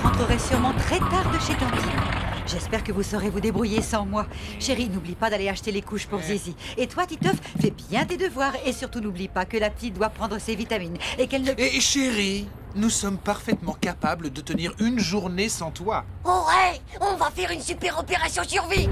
rentrerai sûrement très tard de chez Tantine. J'espère que vous saurez vous débrouiller sans moi. Chérie, n'oublie pas d'aller acheter les couches pour Zizi. Et toi, Titeuf, fais bien tes devoirs. Et surtout, n'oublie pas que la petite doit prendre ses vitamines. Et qu'elle ne... Et chérie, nous sommes parfaitement capables de tenir une journée sans toi. Ouais, on va faire une super opération survie.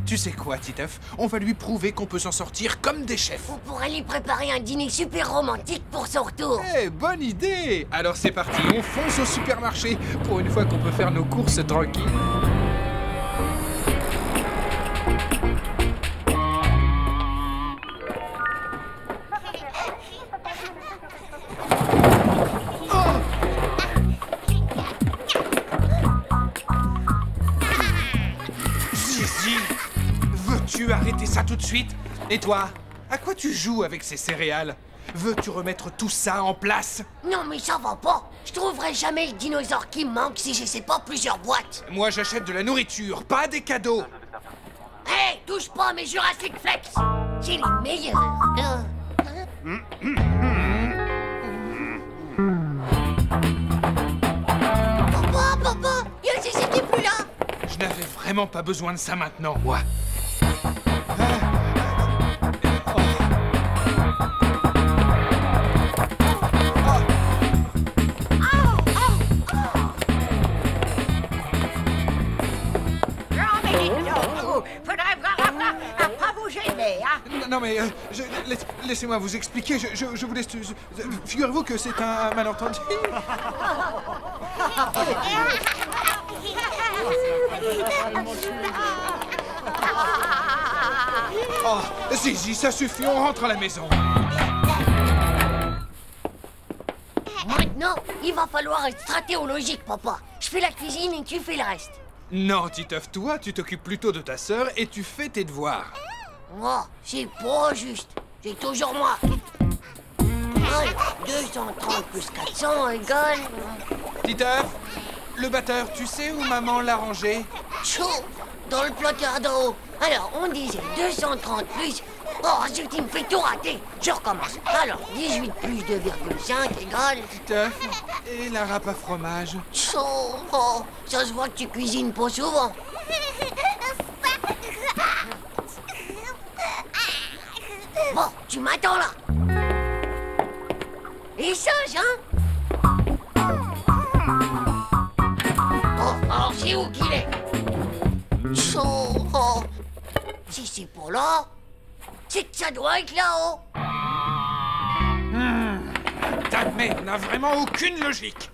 Tu sais quoi, Titeuf? On va lui prouver qu'on peut s'en sortir comme des chefs. On pourrait lui préparer un dîner super romantique pour son retour. Eh, bonne idée! Alors c'est parti, on fonce au supermarché pour une fois qu'on peut faire nos courses tranquilles. Zizi! Veux-tu arrêter ça tout de suite? Et toi, à quoi tu joues avec ces céréales? Veux-tu remettre tout ça en place? Non mais ça va pas. Je trouverai jamais le dinosaure qui me manque si j'essaie pas plusieurs boîtes. Moi j'achète de la nourriture, pas des cadeaux. Hé, touche pas à mes Jurassic Flex. C'est les meilleurs. Papa, il y a Zizi qui est plus là. Je n'avais vraiment pas besoin de ça maintenant, moi. Faudrait voir à pas vous gêner, hein. Non mais, laissez-moi vous expliquer, je vous laisse... Figurez-vous que c'est un malentendu. Oh, Zizi, ça suffit, on rentre à la maison. Maintenant, il va falloir être stratéologique, papa. Je fais la cuisine et tu fais le reste. Non, Titeuf, toi, tu t'occupes plutôt de ta sœur et tu fais tes devoirs. Oh, c'est pas juste. C'est toujours moi. Alors, 230 plus 400 égale... Titeuf, le batteur, tu sais où maman l'a rangé? Chaud, dans le placard d'en haut. Alors, on disait 230 plus... Oh, zut, il me fait tout rater. Je recommence. Alors, 18 plus 2,5 égale... Titeuf, et la râpe à fromage? Chaud. Oh, ça se voit que tu cuisines pas souvent. Bon, tu m'attends là. Et sage, hein? Oh, alors c'est où qu'il est? Chaud. Oh. Si c'est pas là, c'est que ça doit être là-haut. T'admets, on n'a vraiment aucune logique.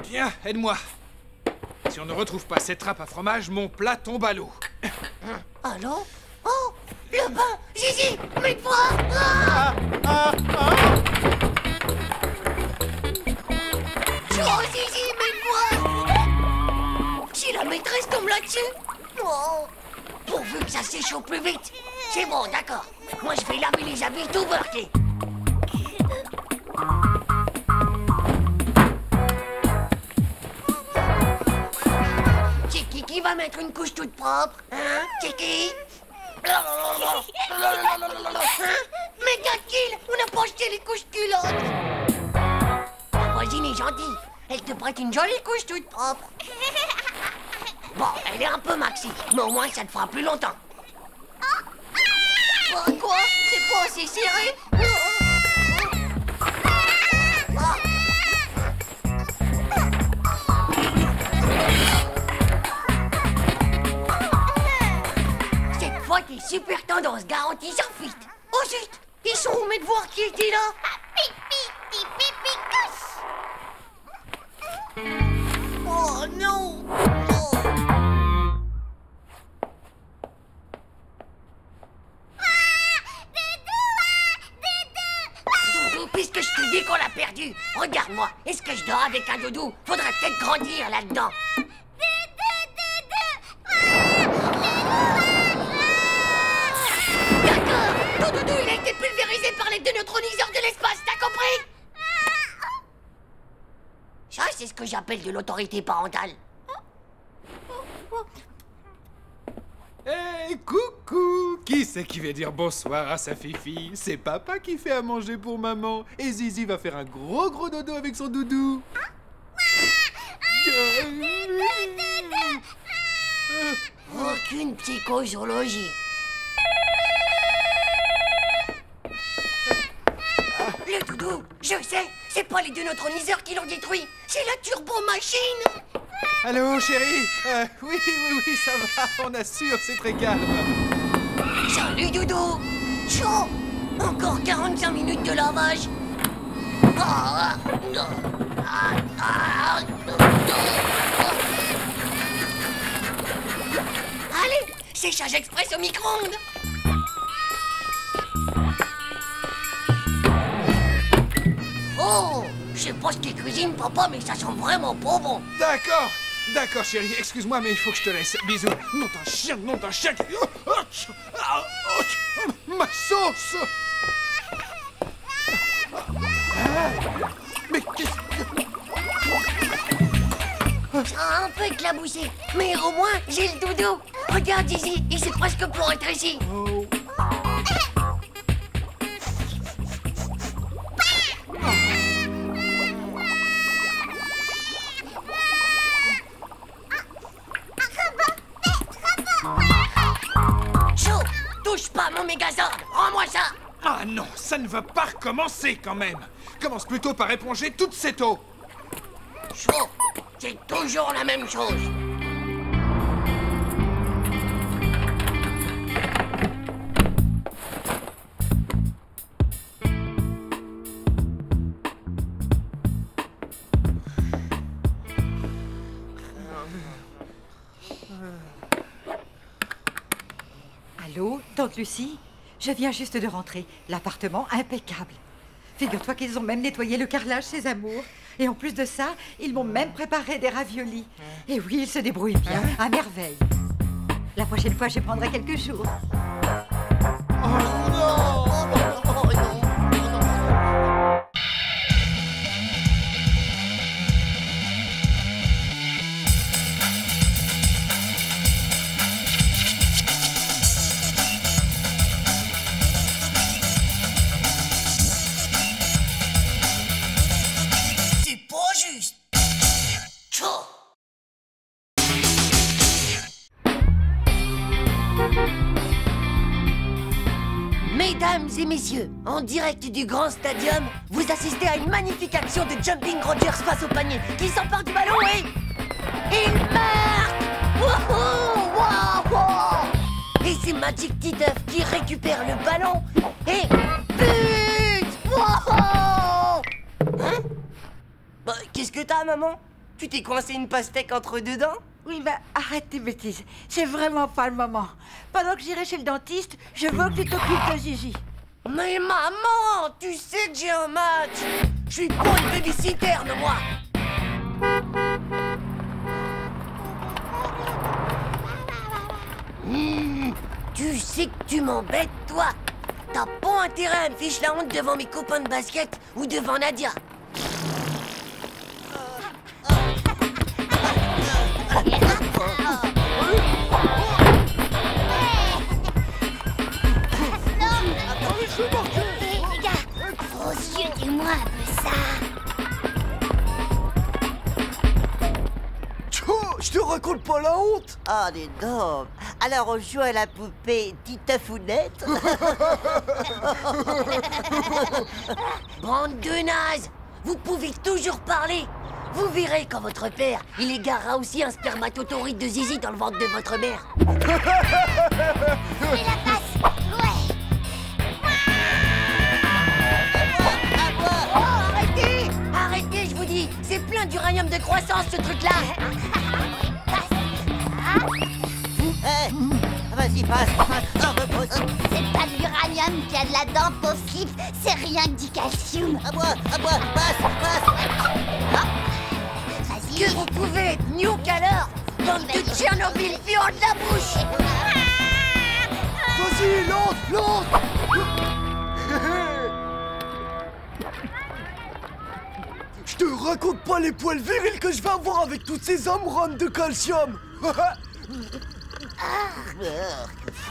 Viens, aide-moi. Si on ne retrouve pas cette râpe à fromage, mon plat tombe à l'eau. Allô? Oh, le bain! Zizi, mets-toi! Oh, Zizi, mets-toi! Si la maîtresse tombe là-dessus! Oh, pourvu que ça sèche au plus vite! C'est bon, d'accord. Moi, je vais laver les habits tout beurqués. C'est qui va mettre une couche toute propre? Hein? C'est qui? Hein? Mais Gatkil, on n'a pas acheté les couches culottes. La voisine est gentille. Elle te prête une jolie couche toute propre. Bon, elle est un peu maxi, mais au moins ça te fera plus longtemps. Quoi? C'est pas assez serré? Cette fois, t'es super tendance, garantie sans fuite. Oh zut! Ils sont où mes devoirs qui étaient là? Oh non! Oh. Doudou, puisque je te dis qu'on l'a perdu, regarde-moi, est-ce que je dors avec un doudou? Faudrait peut-être grandir là-dedans. D'accord, ton doudou il a été pulvérisé par les deux neutroniseurs de l'espace, t'as compris? Ça, c'est ce que j'appelle de l'autorité parentale. Hé, coucou! Qui c'est qui va dire bonsoir à sa fifi? C'est papa qui fait à manger pour maman. Et Zizi va faire un gros dodo avec son doudou. Aucune psychozoologie. Le doudou, je sais, c'est pas les deux neutroniseurs qui l'ont détruit, c'est la turbo-machine. Allô, chérie? Oui, ça va, on assure, c'est très calme. Salut doudou. Chaud. Encore 45 minutes de lavage. Allez, séchage express au micro-ondes. Oh, je sais pas ce qu'il cuisine, papa, mais ça sent vraiment pas bon. D'accord, chérie, excuse-moi, mais il faut que je te laisse. Bisous. Nom d'un chien. Ma sauce! Mais qu'est-ce que... Ça a un peu éclaboussé, mais au moins, j'ai le doudou. Regarde ici, il s'est presque pour rétréci. Oh. Chaud, touche pas mon Mégazord, rends-moi ça. Ah non, ça ne va pas recommencer quand même. Commence plutôt par éponger toute cette eau. Chaud, c'est toujours la même chose. Allô, tante Lucie? Je viens juste de rentrer. L'appartement impeccable. Figure-toi qu'ils ont même nettoyé le carrelage, ces amours. Et en plus de ça, ils m'ont même préparé des raviolis. Et oui, ils se débrouillent bien, à merveille. La prochaine fois, je prendrai quelques jours. C'est pas juste. Chaud. Mesdames et messieurs, en direct du grand stadium, vous assistez à une magnifique action de Jumping Rogers face au panier, qui s'empare du ballon et... il marque! Wouhou! Wouhou! Et c'est Magic Titeuf qui récupère le ballon et... but! Wouhou! Hein? Bah, qu'est-ce que t'as, maman? Tu t'es coincé une pastèque entre deux dents? Oui, bah, arrête tes bêtises. C'est vraiment pas le moment. Pendant que j'irai chez le dentiste, je veux que tu t'occupes de Zizi. Mais maman, tu sais que j'ai un match. Je suis pas une babysitter, moi. Tu sais que tu m'embêtes, toi. T'as pas intérêt à me ficher la honte devant mes copains de basket ou devant Nadia. Les gars, aux yeux, dis-moi un peu ça. Je te raconte pas la honte. Ah, dis donc. Alors on joue à la poupée Titefounette. Bande de nazes. Vous pouvez toujours parler. Vous verrez quand votre père, il égarera aussi un spermatotoride de zizi dans le ventre de votre mère. Fais la passe. Ouais. Oh, arrêtez! Arrêtez, je vous dis. C'est plein d'uranium de croissance, ce truc-là. Vas-y, passe. Repose. C'est pas de l'uranium qui a de la dent, pauvre slip. C'est rien que du calcium. À moi, passe. Vas-y. Que vous pouvez être nuque alors, bande de Tchernobyl puant de la bouche. Vas-y, lance. Je te raconte pas les poils virils que je vais avoir avec toutes ces amoureuses de calcium.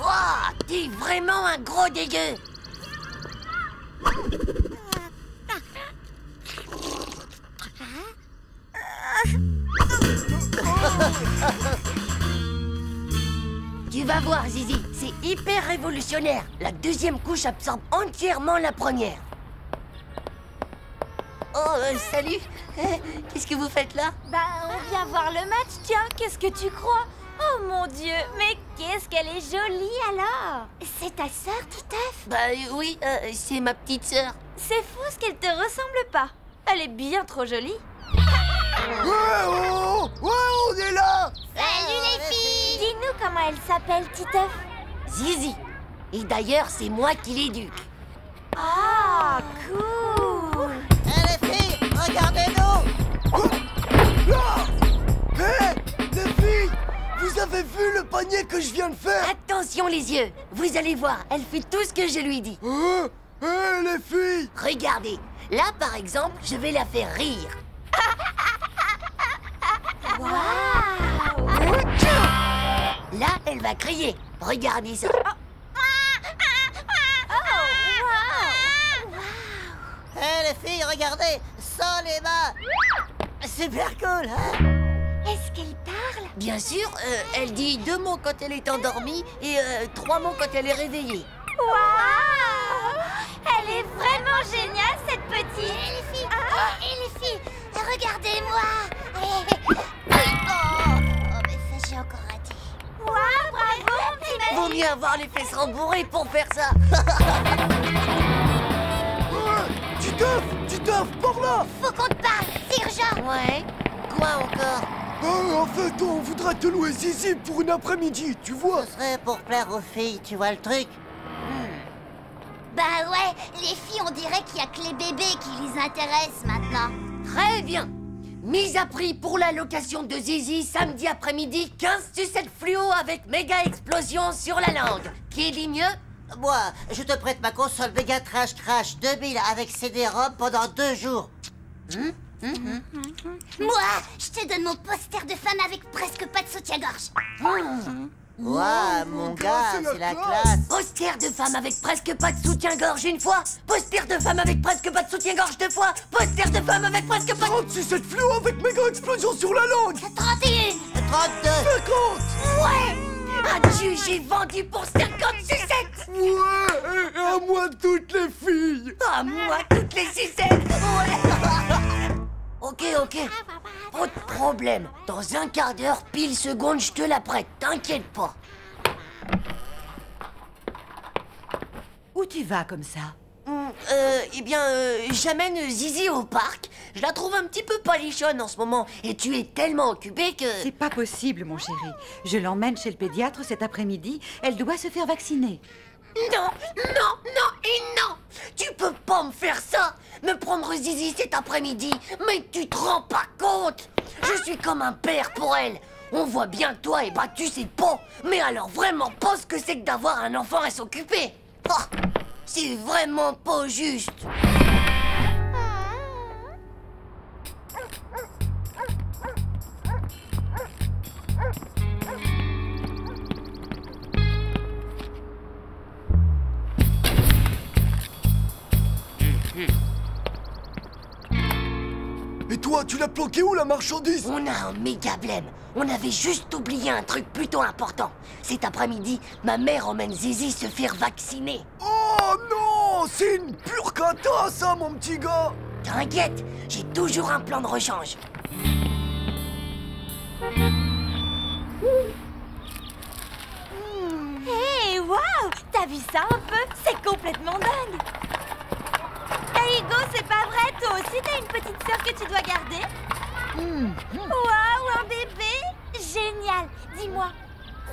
Ouah, t'es vraiment un gros dégueu. Tu vas voir, Zizi, c'est hyper révolutionnaire. La deuxième couche absorbe entièrement la première. Oh, salut. Qu'est-ce que vous faites là? Bah, on vient voir le match, tiens, qu'est-ce que tu crois? Oh mon Dieu, mais qu'est-ce qu'elle est jolie alors! C'est ta sœur, Titeuf? Bah oui, c'est ma petite sœur. C'est fou ce qu'elle te ressemble pas. Elle est bien trop jolie. Ouais, oh, ouais, on est là. Salut les filles! Dis-nous comment elle s'appelle, Titeuf. Zizi. Et d'ailleurs, c'est moi qui l'éduque. Ah, cool! Les filles, regardez-nous. Ah. Hé, les filles, vous avez vu le panier que je viens de faire? Attention les yeux. Vous allez voir, elle fait tout ce que je lui dis. Hé, les filles. Regardez. Là, par exemple, je vais la faire rire. Waouh! Là, elle va crier. Regardez ça. Hé, les filles, regardez, sans les mains. Super cool, hein? Est-ce qu'elle parle? Bien sûr, elle dit 2 mots quand elle est endormie et 3 mots quand elle est réveillée. Waouh! Elle est vraiment géniale, cette petite! Et les filles, et les filles, regardez-moi! Oh, mais ça, j'ai encore raté. Waouh, bravo, mon petit mec! Vaut mieux avoir les fesses rembourrées pour faire ça. Titeuf, par là. Faut qu'on te parle, c'est urgent! Ouais. Quoi encore? En fait, on voudrait te louer Zizi pour une après-midi, tu vois. Ce serait pour plaire aux filles, tu vois le truc? Bah ouais, les filles, on dirait qu'il y a que les bébés qui les intéressent maintenant. Très bien. Mise à prix pour la location de Zizi samedi après-midi, 15 sucettes fluo avec méga explosion sur la langue. Qui dit mieux? Moi, je te prête ma console Mega Trash Crash 2000 avec CD-ROM pendant 2 jours. Moi, je te donne mon poster de femme avec presque pas de soutien-gorge. Ouah, mon gars, c'est la classe. Poster de femme avec presque pas de soutien-gorge une fois. Poster de femme avec presque pas de soutien-gorge 2 fois. Poster de femme avec presque pas de... 36 cette fluo avec méga explosion sur la langue. 31! 32. 50. Ouais. Adieu, j'ai vendu pour 50 sucettes. Ouais, et à moi toutes les filles. À moi, toutes les sucettes. Ouais. Ok. Pas de problème. Dans un quart d'heure, pile seconde, je te la prête. T'inquiète pas. Où tu vas comme ça? J'amène Zizi au parc. Je la trouve un petit peu palichonne en ce moment. Et tu es tellement occupée que... C'est pas possible, mon chéri. Je l'emmène chez le pédiatre cet après-midi. Elle doit se faire vacciner. Non. Tu peux pas me faire ça. Me prendre Zizi cet après-midi. Mais tu te rends pas compte. Je suis comme un père pour elle. On voit bien que toi, tu sais pas. Mais alors vraiment pas ce que c'est que d'avoir un enfant à s'occuper. Oh, c'est vraiment pas juste. Et toi, tu l'as planqué où la marchandise? On a un méga blême. On avait juste oublié un truc plutôt important. Cet après-midi, ma mère emmène Zizi se faire vacciner. Oh non, c'est une pure cata ça, mon petit gars. T'inquiète, j'ai toujours un plan de rechange. Hey, waouh! T'as vu ça un peu? C'est complètement dingue! Hey Hugo, c'est pas vrai, toi aussi t'as une petite sœur que tu dois garder? Waouh, un bébé! Génial! Dis-moi,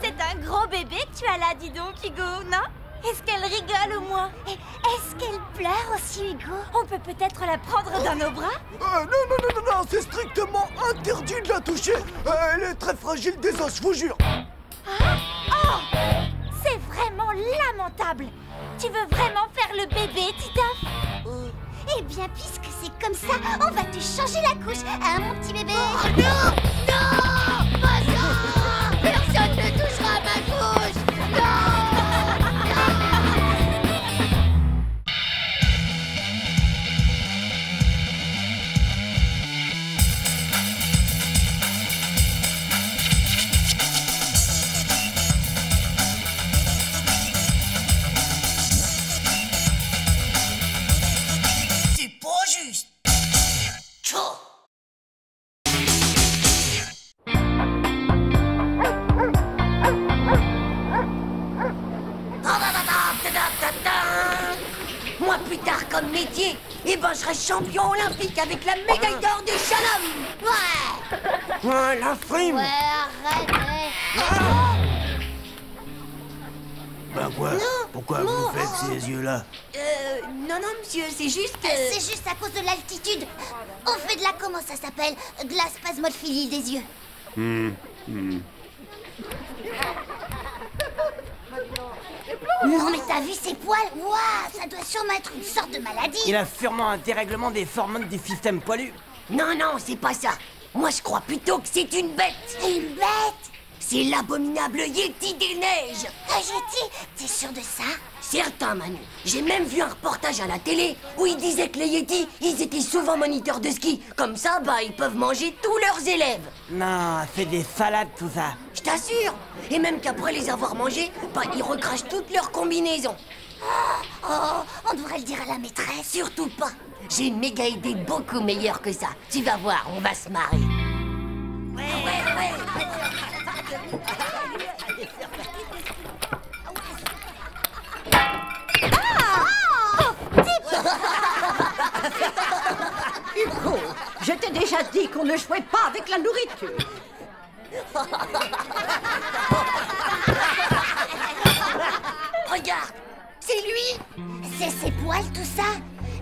c'est un gros bébé que tu as là, dis donc, Hugo, non? Est-ce qu'elle rigole au moins? Est-ce qu'elle pleure aussi, Hugo? On peut peut-être la prendre dans nos bras? Non, c'est strictement interdit de la toucher. Elle est très fragile des os, je vous jure. Oh! C'est vraiment lamentable! Tu veux vraiment faire le bébé, Titeuf? Eh bien, puisque c'est comme ça, on va te changer la couche, hein, mon petit bébé? Oh non! Non! Pas ça! Personne ne touchera à ma couche! Moi, plus tard, comme métier, eh ben, je serai champion olympique avec la médaille d'or du slalom. Ouais. Ouais, la frime. Ouais, arrête. Bah quoi? Pourquoi vous faites ces yeux-là? Non, monsieur, c'est juste... C'est juste à cause de l'altitude. On fait de la... comment ça s'appelle? De la spasmophilie des yeux. Non mais t'as vu ses poils? Waouh, ça doit sûrement être une sorte de maladie. Il a sûrement un dérèglement des hormones du système poilu. Non, c'est pas ça. Moi, je crois plutôt que c'est une bête. Une bête? C'est l'abominable Yéti des neiges. Un Yéti? T'es sûr de ça? Certain, Manu. J'ai même vu un reportage à la télé où ils disaient que les Yétis, ils étaient souvent moniteurs de ski. Comme ça, bah, ils peuvent manger tous leurs élèves. Non, c'est des salades tout ça. Je t'assure. Et même qu'après les avoir mangés, bah, ils recrachent toutes leurs combinaisons. Oh, on devrait le dire à la maîtresse. Surtout pas. J'ai une méga idée beaucoup meilleure que ça. Tu vas voir, on va se marrer. Ouais. Hugo, je t'ai déjà dit qu'on ne jouait pas avec la nourriture. Regarde, c'est lui. C'est ses poils tout ça?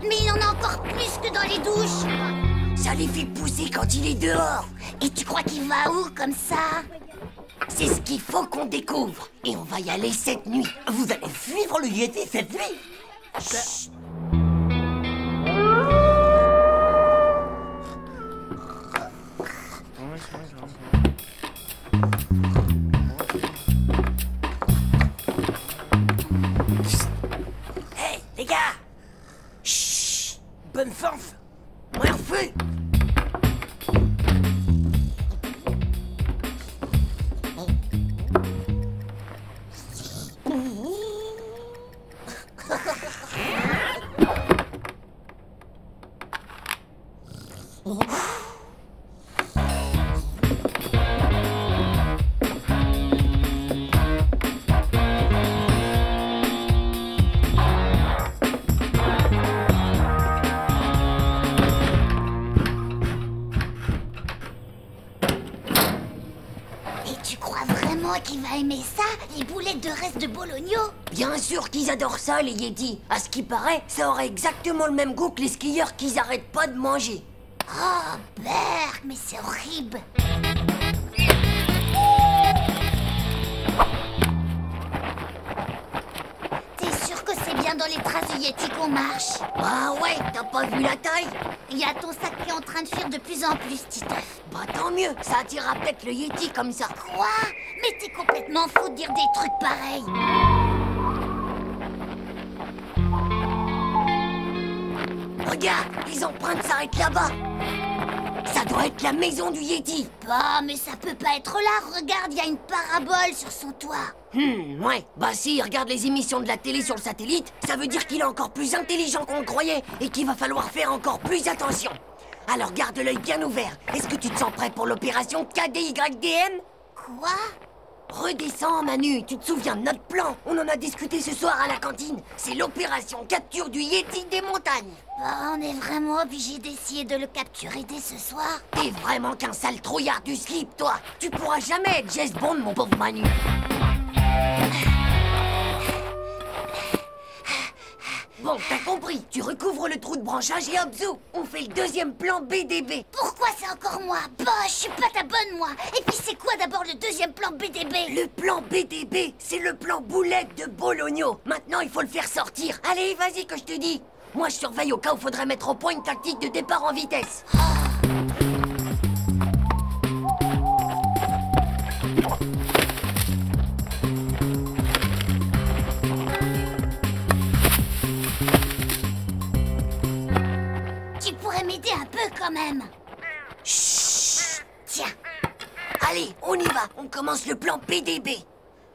Mais il en a encore plus que dans les douches. Ça les fait pousser quand il est dehors. Et tu crois qu'il va où comme ça? C'est ce qu'il faut qu'on découvre. Et on va y aller cette nuit. Vous allez suivre le Yéti cette nuit? Chut. Hey, les gars! Chut! Bonne chance! Moi, en feu. Qu'il va aimer ça, les boulettes de reste de bologno. Bien sûr qu'ils adorent ça, les Yétis. À ce qui paraît, ça aurait exactement le même goût que les skieurs qu'ils arrêtent pas de manger. Oh, berk, mais c'est horrible. T'es sûr que c'est bien dans les traces du Yéti qu'on marche? Ah ouais, t'as pas vu la taille? Il y a ton sac qui est en train de fuir de plus en plus, Titeuf. Bah tant mieux, ça attirera peut-être le Yéti comme ça. Quoi? Mais t'es complètement fou de dire des trucs pareils. Regarde, les empreintes s'arrêtent là-bas. Ça doit être la maison du Yéti. Bah, mais ça peut pas être là. Regarde, il y a une parabole sur son toit. Ouais. Bah si, regarde les émissions de la télé sur le satellite, ça veut dire qu'il est encore plus intelligent qu'on le croyait et qu'il va falloir faire encore plus attention. Alors garde l'œil bien ouvert. Est-ce que tu te sens prêt pour l'opération KDYDM? Quoi? Redescends, Manu, tu te souviens de notre plan? On en a discuté ce soir à la cantine. C'est l'opération capture du Yéti des montagnes. Bah, on est vraiment obligé d'essayer de le capturer dès ce soir. T'es vraiment qu'un sale trouillard du slip, toi. Tu pourras jamais être James Bond, mon pauvre Manu. Bon, t'as compris. Tu recouvres le trou de branchage et hop, zou, on fait le deuxième plan BDB. Pourquoi c'est encore moi? Bah, je suis pas ta bonne, moi. Et puis c'est quoi d'abord le deuxième plan BDB? Le plan BDB, c'est le plan boulette de Bologno. Maintenant, il faut le faire sortir. Allez, vas-y que je te dis. Moi, je surveille au cas où faudrait mettre au point une tactique de départ en vitesse. Tu pourrais m'aider un peu quand même. Chut. Tiens. Allez, on y va. On commence le plan BDB.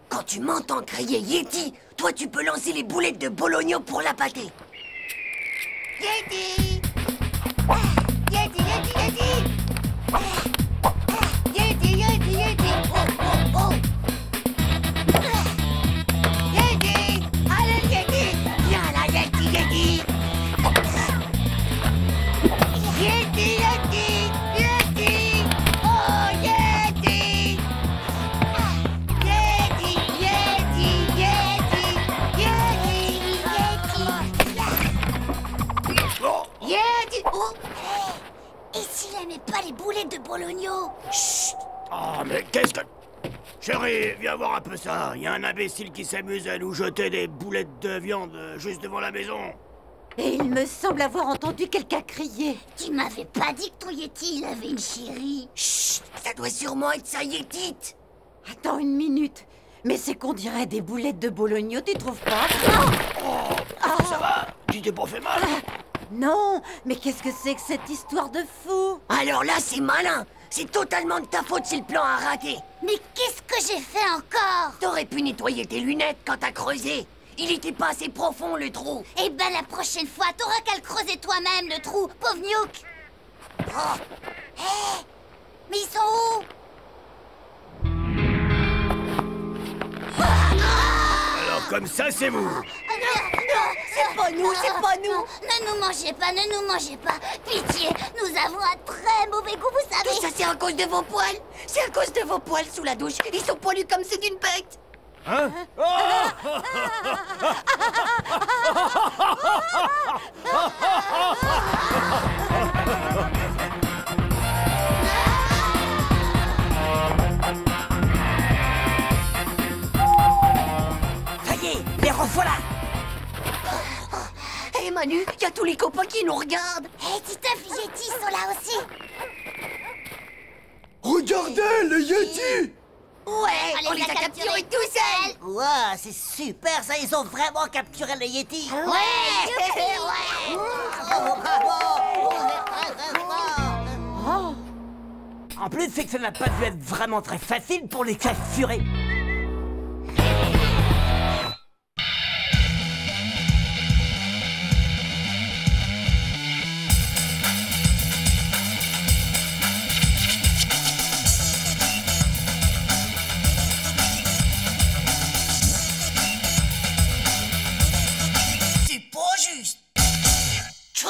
Quand tu m'entends crier Yéti, toi, tu peux lancer les boulettes de Bologno pour l'appâter. Yéti! Yéti, Yéti, Yéti! Yéti, Yéti, Yéti! Oh, oh, oh! Yéti! Allez, Yéti! n'avais pas les boulettes de Bologno. Chut. Oh, mais qu'est-ce que... Chérie, viens voir un peu ça. Il y a un imbécile qui s'amuse à nous jeter des boulettes de viande juste devant la maison. Et il me semble avoir entendu quelqu'un crier. Tu m'avais pas dit que ton Yeti, il avait une chérie. Chut, ça doit sûrement être sa Yétite. Attends une minute. Mais c'est qu'on dirait des boulettes de Bologno, tu trouves pas? Ça va? Tu t'es pas fait mal? Non, mais qu'est-ce que c'est que cette histoire de fou? Alors là, c'est malin. C'est totalement de ta faute si le plan a raté. Mais qu'est-ce que j'ai fait encore? T'aurais pu nettoyer tes lunettes quand t'as creusé. Il était pas assez profond, le trou. Eh ben la prochaine fois, t'auras qu'à le creuser toi-même, le trou, pauvre Newk. Oh. Hé, mais ils sont où? Alors comme ça, c'est vous. C'est pas nous, c'est pas nous. Ne nous mangez pas, ne nous mangez pas. Pitié, nous avons un très mauvais goût, vous savez. Tout ça, c'est à cause de vos poils. C'est à cause de vos poils sous la douche. Ils sont poilus comme ceux d'une bête. Hein? Ça y est, les revoilà. Hé Manu, y a tous les copains qui nous regardent. Hé, Titeuf, les Yétis sont là aussi. Regardez, les Yétis! Ouais, on les a capturés tout seuls. Ouah, c'est super ça, ils ont vraiment capturé le Yeti. Ouais. Bravo, vous êtes très très fort. Oh, En plus, c'est que ça n'a pas dû être vraiment très facile pour les capturer. C'est pas juste. Tchou.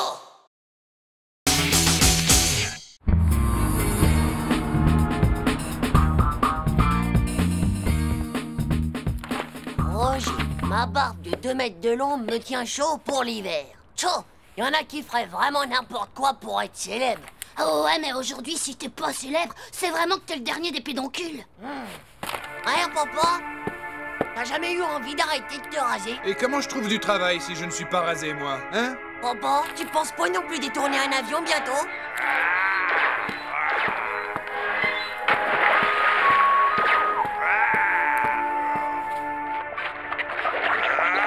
Roger, ma barbe de 2 mètres de long me tient chaud pour l'hiver. Tchou. Y en a qui feraient vraiment n'importe quoi pour être célèbre. Oh ouais, mais aujourd'hui, si t'es pas célèbre, c'est vraiment que t'es le dernier des pédoncules. Hein, papa? T'as jamais eu envie d'arrêter de te raser? Et comment je trouve du travail si je ne suis pas rasé, moi? Hein? Papa, tu penses pas non plus détourner un avion bientôt?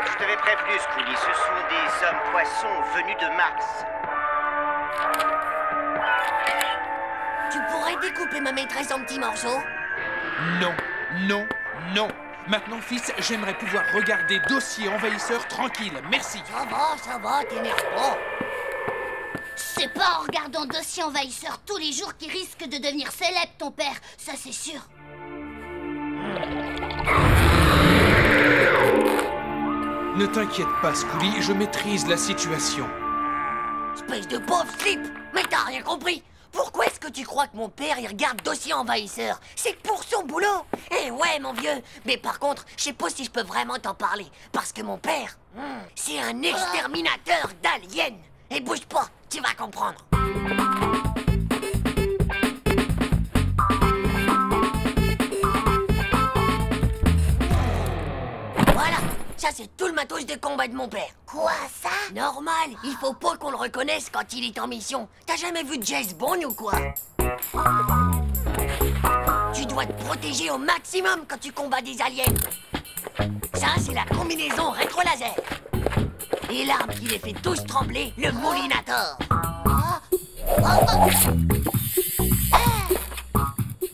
Je t'avais prévenu, Scully, ce sont des hommes-poissons venus de Mars. Tu pourrais découper ma maîtresse en petits morceaux? Non, non, non. Maintenant, fils, j'aimerais pouvoir regarder Dossier Envahisseur tranquille. Merci. Ça va, t'énerve pas. C'est pas en regardant Dossier Envahisseur tous les jours qu'il risque de devenir célèbre, ton père. Ça, c'est sûr. Ne t'inquiète pas, Scully, je maîtrise la situation. Espèce de pauvre slip. Mais t'as rien compris. Pourquoi est-ce que tu crois que mon père, il regarde Dossier Envahisseur? C'est pour son boulot. Eh ouais, mon vieux. Mais par contre, je sais pas si je peux vraiment t'en parler. Parce que mon père, c'est un exterminateur d'aliens. Et bouge pas, tu vas comprendre. Voilà, ça c'est tout le matos de combat de mon père. Quoi, ça? Normal, il faut pas qu'on le reconnaisse quand il est en mission. T'as jamais vu James Bond ou quoi? Tu dois te protéger au maximum quand tu combats des aliens. Ça, c'est la combinaison rétro-laser. Et l'arme qui les fait tous trembler, le Moulinator.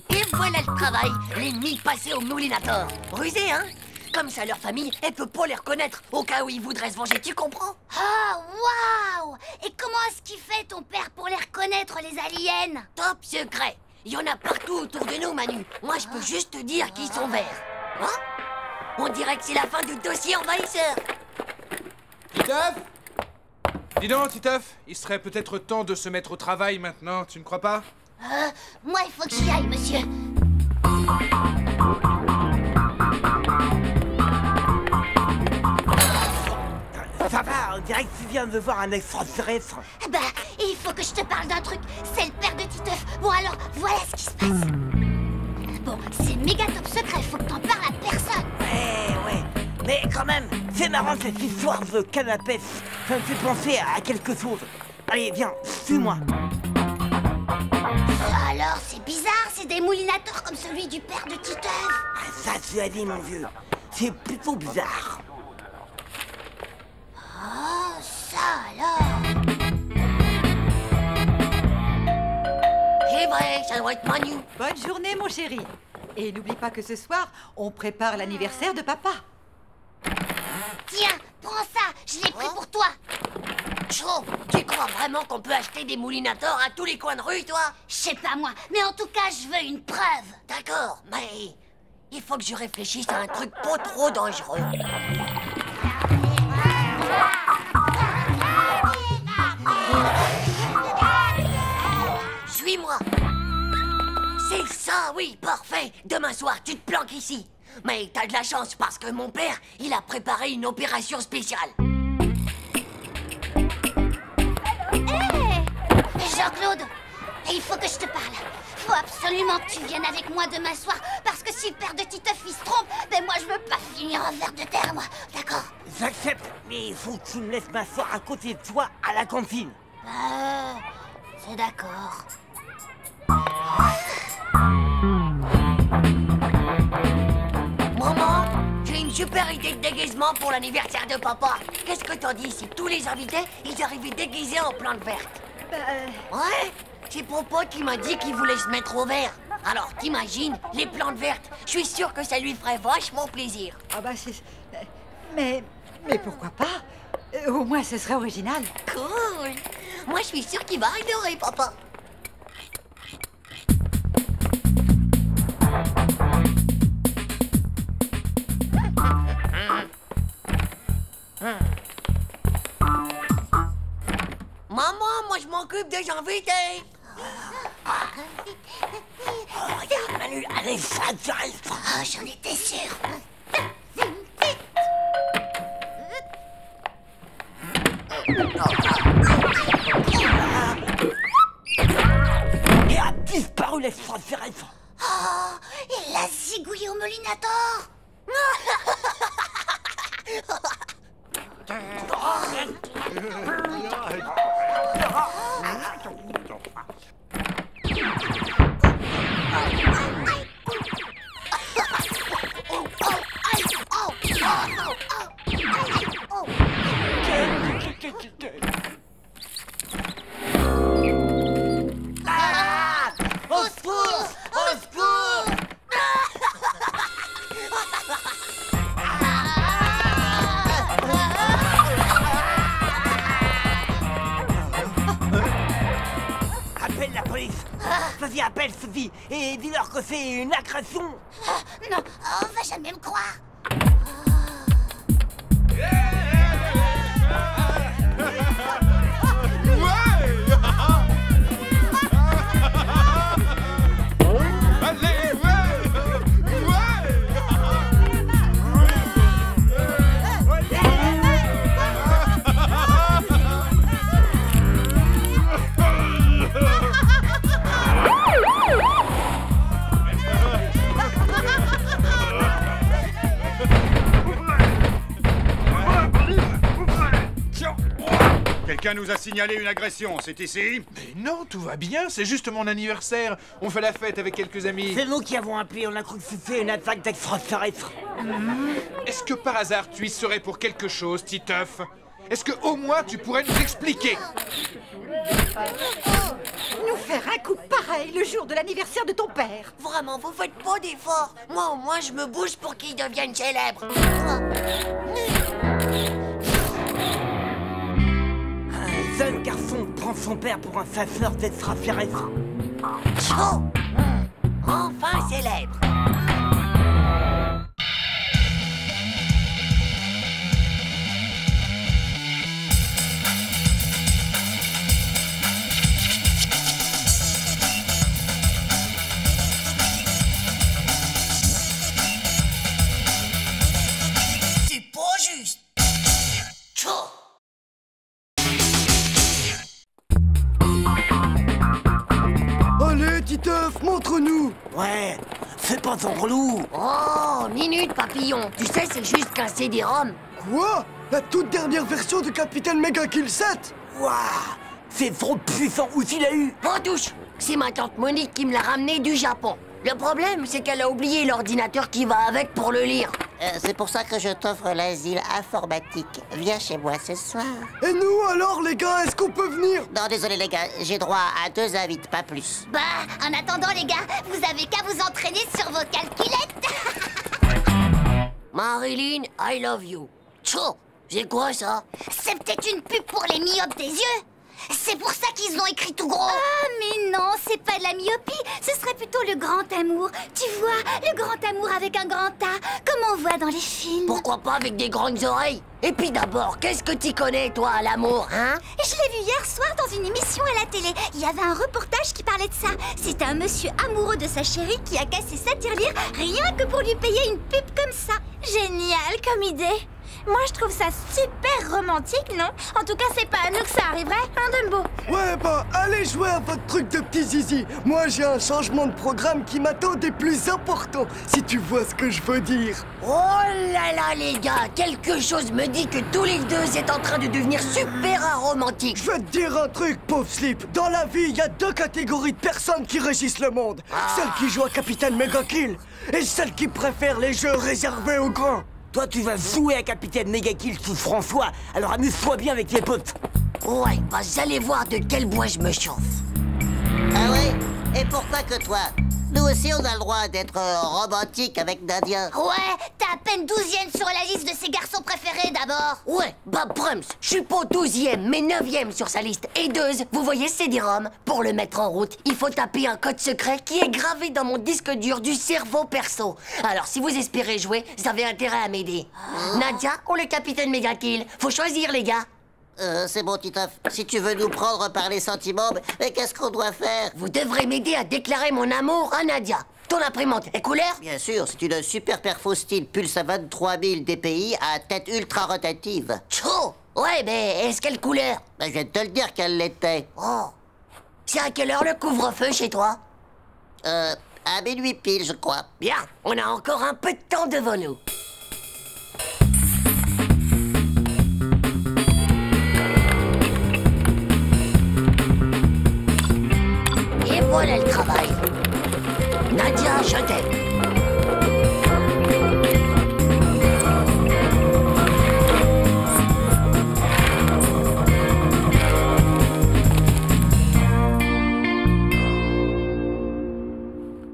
Et voilà le travail, l'ennemi passé au Moulinator. Rusé, hein? Comme ça, leur famille, elle peut pas les reconnaître au cas où ils voudraient se venger, tu comprends? Oh, waouh! Et comment est-ce qu'il fait, ton père, pour les reconnaître, les aliens? Top secret. Il y en a partout autour de nous, Manu. Moi, je peux juste te dire qu'ils sont verts. Hein? On dirait que c'est la fin du Dossier Envahisseur. Titeuf! Dis donc, Titeuf, il serait peut-être temps de se mettre au travail maintenant, tu ne crois pas? Moi, il faut que j'y aille, monsieur. Ça va, on dirait que tu viens de voir un extraterrestre. Bah, il faut que je te parle d'un truc. C'est le père de Titeuf. Bon alors, voilà ce qui se passe. Bon, c'est méga top secret, faut que t'en parles à personne. Ouais. Mais quand même, c'est marrant cette histoire de canapé. Ça me fait penser à quelque chose. Allez, viens, suis-moi. Alors, c'est bizarre, c'est des moulinateurs comme celui du père de Titeuf. Ah, ça, tu as dit, mon vieux. C'est plutôt bizarre. Oh, ça alors. C'est vrai, ça doit être Manu. Bonne journée, mon chéri. Et n'oublie pas que ce soir, on prépare l'anniversaire de papa. Tiens, prends ça, je l'ai pris pour toi. Cho, tu crois vraiment qu'on peut acheter des moulinateurs à tous les coins de rue, toi? Je sais pas moi, mais en tout cas, je veux une preuve. D'accord, mais il faut que je réfléchisse à un truc pas trop dangereux. Suis-moi. C'est ça, oui, parfait. Demain soir, tu te planques ici. Mais t'as de la chance parce que mon père, il a préparé une opération spéciale. Jean-Claude, il faut que je te parle. Faut absolument que tu viennes avec moi demain soir, parce que si le père de Titeuf il se trompe, ben moi je veux pas finir en verre de terre, moi. D'accord? J'accepte, mais il faut que tu me laisses m'asseoir à côté de toi à la cantine. C'est d'accord. Maman, j'ai une super idée de déguisement pour l'anniversaire de papa. Qu'est-ce que t'en dis si tous les invités, ils arrivaient déguisés en plantes vertes? Ouais, c'est Popo qui m'a dit qu'il voulait se mettre au vert. Alors, t'imagines, les plantes vertes, je suis sûre que ça lui ferait vachement plaisir. Ah bah c'est... Mais pourquoi pas? Au moins ce serait original. Cool. Moi, je suis sûre qu'il va adorer, papa. Maman, moi je m'occupe des invités. Regarde, Manu, allez, ça, j'arrive. Oh, j'en étais sûre. Et a disparu l'extraterrestre. Oh, il l'a zigouillé au moulinator. Au secours! Au secours! Appelle la police! Vas-y, appelle Sophie et dis-leur que c'est une agression! Non, on va jamais me croire. Quelqu'un nous a signalé une agression, c'est ici? Mais non, tout va bien, c'est juste mon anniversaire. On fait la fête avec quelques amis. C'est nous qui avons appelé, on a cru que c'était une attaque d'extraterrestres. Est-ce que par hasard tu y serais pour quelque chose, Titeuf? Est-ce que au moins tu pourrais nous expliquer? Nous faire un coup pareil le jour de l'anniversaire de ton père. Vraiment, vous faites pas d'efforts. Moi, au moins, je me bouge pour qu'il devienne célèbre. Un jeune garçon prend son père pour un chasseur d'extraterrestres. Chaud. Enfin célèbre. C'est pas juste. Chaud. entre nous. Ouais, fais pas ton relou. Oh, minute, papillon. Tu sais, c'est juste qu'un CD-ROM. Quoi? La toute dernière version de Capitaine Mega Kill 7? Waouh, c'est trop puissant. Où tu l'as eu? Bon, touche. C'est ma tante Monique qui me l'a ramené du Japon. Le problème, c'est qu'elle a oublié l'ordinateur qui va avec pour le lire. C'est pour ça que je t'offre l'asile informatique. Viens chez moi ce soir. Et nous alors, les gars, est-ce qu'on peut venir? Non, désolé les gars, j'ai droit à 2 invites, pas plus. Bah, en attendant, les gars, vous avez qu'à vous entraîner sur vos calculettes. Marilyn, I love you. Tchou, c'est quoi ça? C'est peut-être une pub pour les myopes des yeux. C'est pour ça qu'ils ont écrit tout gros. Ah, mais non, c'est pas de la myopie. Ce serait plutôt le grand amour. Tu vois, le grand amour avec un grand A, comme on voit dans les films. Pourquoi pas avec des grandes oreilles? Et puis d'abord, qu'est-ce que tu connais, toi, à l'amour, hein? Je l'ai vu hier soir dans une émission à la télé. Il y avait un reportage qui parlait de ça. C'était un monsieur amoureux de sa chérie qui a cassé sa tirelire rien que pour lui payer une pub comme ça. Génial comme idée. Moi, je trouve ça super romantique, non? En tout cas, c'est pas à nous que ça arriverait, hein, Dumbo? Ouais, bah, allez jouer à votre truc de petit zizi. Moi, j'ai un changement de programme qui m'attend des plus importants, si tu vois ce que je veux dire. Oh là là, les gars, quelque chose me dit que tous les deux êtes en train de devenir super aromantiques. Je vais te dire un truc, pauvre Slip. Dans la vie, il y a 2 catégories de personnes qui régissent le monde. Celles qui jouent à Capitaine Mega Kill et celles qui préfèrent les jeux réservés aux grands. Toi, tu vas jouer à Capitaine Mega Kill sous François, alors amuse-toi bien avec tes potes. Ouais, bah vous allez voir de quel bois je me chauffe. Ah ouais? Et pourquoi que toi? Nous aussi, on a le droit d'être romantique avec Nadia. Ouais, t'es à peine 12e sur la liste de ses garçons préférés d'abord. Ouais, bah Prums, je suis pas 12e, mais 9e sur sa liste. Et Deuze, vous voyez CD-ROM? Pour le mettre en route, il faut taper un code secret qui est gravé dans mon disque dur du cerveau perso. Alors, si vous espérez jouer, vous avez intérêt à m'aider. Nadia ou le Capitaine Mega Kill? Faut choisir, les gars. C'est bon, Titoff. Si tu veux nous prendre par les sentiments, mais qu'est-ce qu'on doit faire? Vous devrez m'aider à déclarer mon amour à Nadia. Ton imprimante est couleur? Bien sûr, c'est une super perfo style pulse à 23 000 dpi à tête ultra rotative. Tchou! Ouais, mais est-ce quelle couleur? Je viens de te le dire qu'elle l'était. Oh. C'est à quelle heure le couvre-feu chez toi? À minuit pile, je crois. Bien, on a encore un peu de temps devant nous. Et voilà le travail. Nadia, je t'aime.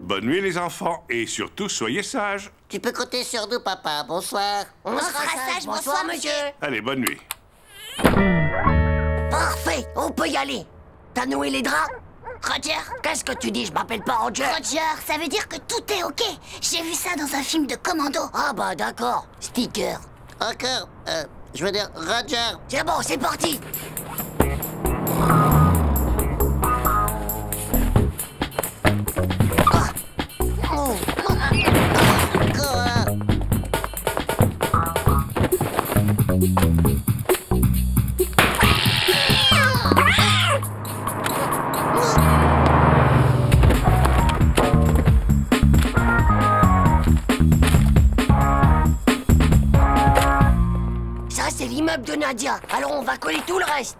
Bonne nuit les enfants, et surtout soyez sages. Tu peux compter sur nous, papa. Bonsoir. On sera sages. Bonsoir, monsieur. Allez, bonne nuit. Parfait, on peut y aller. T'as noué les draps? Roger? Qu'est-ce que tu dis? Je m'appelle pas Roger. Roger, ça veut dire que tout est ok. J'ai vu ça dans un film de commando. Ah bah d'accord, sticker. Encore, je veux dire Roger. C'est bon, c'est parti. Ça, c'est l'immeuble de Nadia. Alors on va coller tout le reste.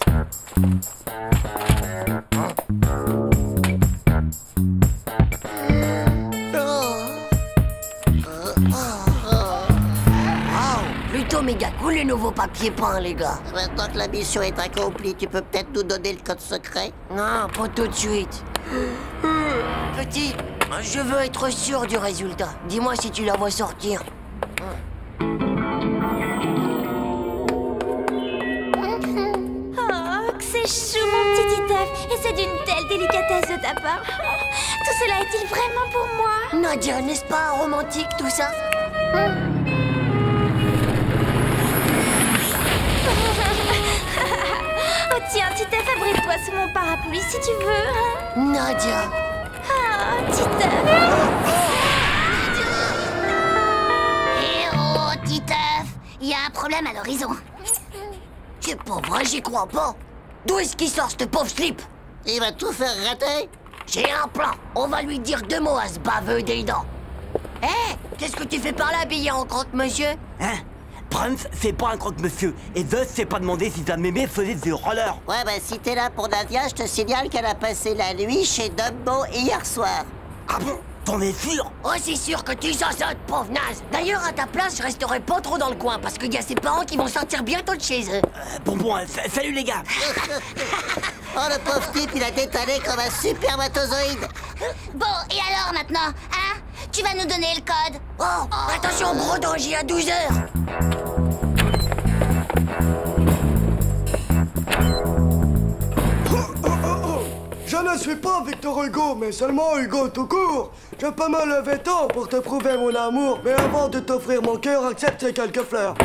Plutôt méga cool le nouveau papier peint, les gars. Maintenant que la mission est accomplie, tu peux peut-être nous donner le code secret? Non, pas tout de suite. Petit, je veux être sûr du résultat. Dis-moi si tu la vois sortir. Oh, que c'est chou, mon petit Titeuf. Et c'est d'une telle délicatesse de ta part. Tout cela est-il vraiment pour moi? Nadia, n'est-ce pas romantique tout ça? Oh tiens, Titeuf, abrite-toi sous mon parapluie si tu veux. Hein? Nadia. Ah, Titeuf. Eh oh, Titeuf, il y a un problème à l'horizon. C'est pas vrai, j'y crois pas. D'où est-ce qu'il sort, ce pauvre slip? Il va tout faire rater. J'ai un plan. On va lui dire 2 mots à ce baveux des dents. Hé, qu'est-ce que tu fais par là, habillé en croque-monsieur? Hein? Prince, c'est pas un croque-monsieur. Et Zeus s'est pas demandé si ta mémé faisait du roller. Ouais, bah si t'es là pour Nadia, je te signale qu'elle a passé la nuit chez Dumbo hier soir. Ah bon? T'en es sûr? Oh, c'est sûr que tu sautes, pauvre naze. D'ailleurs, à ta place, je resterai pas trop dans le coin parce qu'il y a ses parents qui vont sortir bientôt de chez eux. Bon, salut les gars. Oh, le pauvre type, il a détalé comme un supermatozoïde. Bon, et alors maintenant, hein? Tu vas nous donner le code? Oh, attention, gros danger à 12 heures. Je ne suis pas Victor Hugo, mais seulement Hugo tout court. Je peux me lever tôt pour te prouver mon amour, mais avant de t'offrir mon cœur, accepte ces quelques fleurs.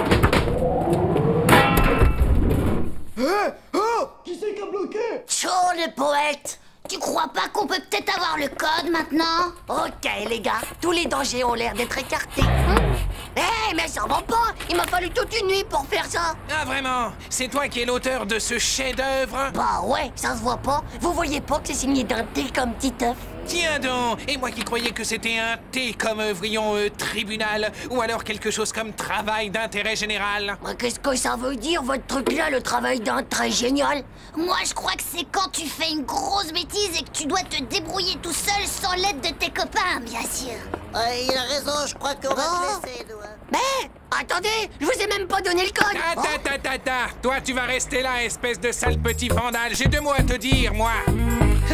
Hé! Oh! Qui c'est qui a bloqué? Chaud, le poète. Tu crois pas qu'on peut peut-être avoir le code maintenant? Ok, les gars, tous les dangers ont l'air d'être écartés. Hé, mais ça va pas. Il m'a fallu toute une nuit pour faire ça. Ah, vraiment? C'est toi qui es l'auteur de ce chef-d'œuvre? Bah ouais, ça se voit pas. Vous voyez pas que c'est signé d'un T comme Titeuf? Tiens donc! Et moi qui croyais que c'était un T comme, voyons, tribunal, ou alors quelque chose comme travail d'intérêt général. Mais qu'est-ce que ça veut dire, votre truc-là, le travail d'intérêt génial? Moi, je crois que c'est quand tu fais une grosse bêtise et que tu dois te débrouiller tout seul sans l'aide de tes copains, bien sûr. Il a raison, je crois qu'on va te laisser, nous. Mais attendez, je vous ai même pas donné le code. Toi, tu vas rester là, espèce de sale petit vandale. J'ai 2 mots à te dire, moi.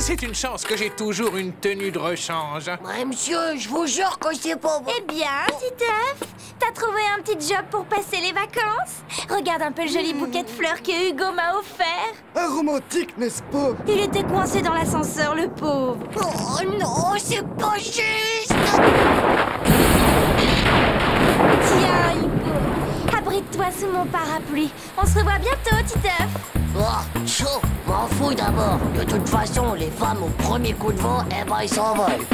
C'est une chance que j'ai toujours une tenue de rechange. Ouais, monsieur, je vous jure que c'est pas bon. Eh bien, Titeuf, t'as trouvé un petit job pour passer les vacances? Regarde un peu le joli bouquet de fleurs que Hugo m'a offert. Un romantique, n'est-ce pas? Il était coincé dans l'ascenseur, le pauvre. Oh non, c'est pas juste. Tiens, Hugo, abrite-toi sous mon parapluie. On se revoit bientôt, Titeuf. Oh, chaud, m'en fous d'abord. De toute façon, les femmes au premier coup de vent, eh ben, ils s'envolent.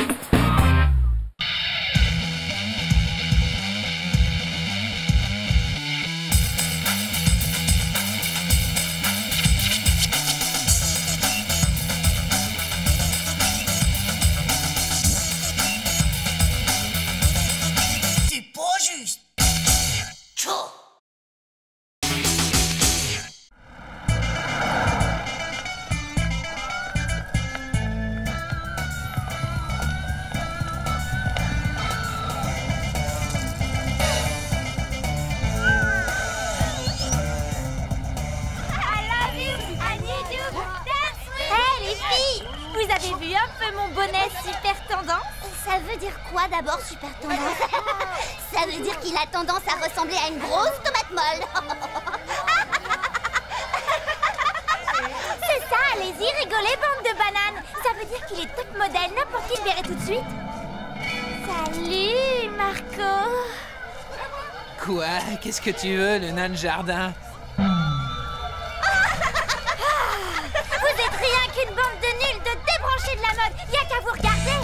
C'est pas juste. Chaud. Vous avez vu un peu mon bonnet super tendance? Ça veut dire quoi d'abord, super tendance? Ça veut dire qu'il a tendance à ressembler à une grosse tomate molle. C'est ça, allez-y, rigolez, bande de bananes. Ça veut dire qu'il est top modèle, n'importe qui le verrait tout de suite. Salut, Marco. Quoi? Qu'est-ce que tu veux, le nain de jardin? Vous êtes rien qu'une bande de nuls, de débranchés de la mode. Y'a qu'à vous regarder.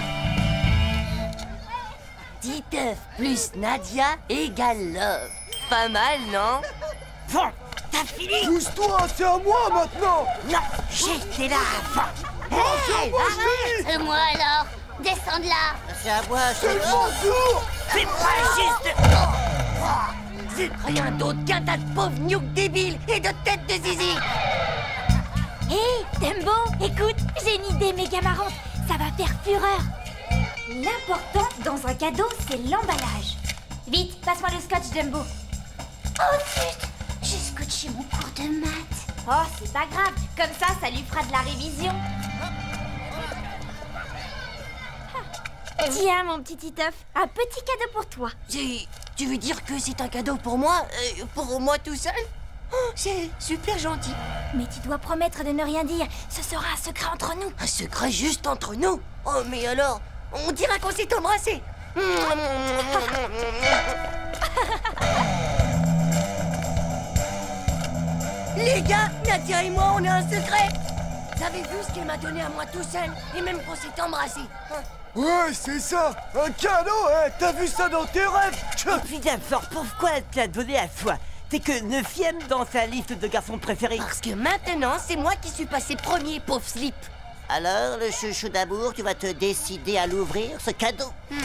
Titeuf plus Nadia égale love. Pas mal, non? Bon, t'as fini? Pousse-toi, c'est à moi maintenant. Non, j'étais là avant. Hey, Et moi alors? Descends de là. C'est à moi, c'est mon tour. C'est pas juste. C'est rien d'autre qu'un tas de pauvres nuques débiles et de têtes de zizi. Hé, Dumbo, écoute, j'ai une idée méga marrante. Ça va faire fureur. L'important dans un cadeau, c'est l'emballage. Vite, passe-moi le scotch, Dumbo. Oh zut, j'ai scotché mon cours de maths. Oh, c'est pas grave. Comme ça lui fera de la révision. Tiens, mon petit Titeuf, un petit cadeau pour toi. Tu veux dire que c'est un cadeau pour moi? Pour moi tout seul? Oh, c'est super gentil. Mais tu dois promettre de ne rien dire. Ce sera un secret entre nous. Un secret juste entre nous? Oh, mais alors, on dirait qu'on s'est embrassés. Les gars, Nadia et moi, on a un secret. Vous avez vu ce qu'elle m'a donné à moi tout seul? Et même qu'on s'est embrassés. Ouais, c'est ça. Un cadeau, hein. T'as vu ça dans tes rêves? Et puis d'abord, pourquoi elle te l'a donné à toi? T'es que 9e dans sa liste de garçons préférés. Parce que maintenant, c'est moi qui suis passé premier, pauvre slip. Alors, le chouchou d'amour, tu vas te décider à l'ouvrir, ce cadeau? Tu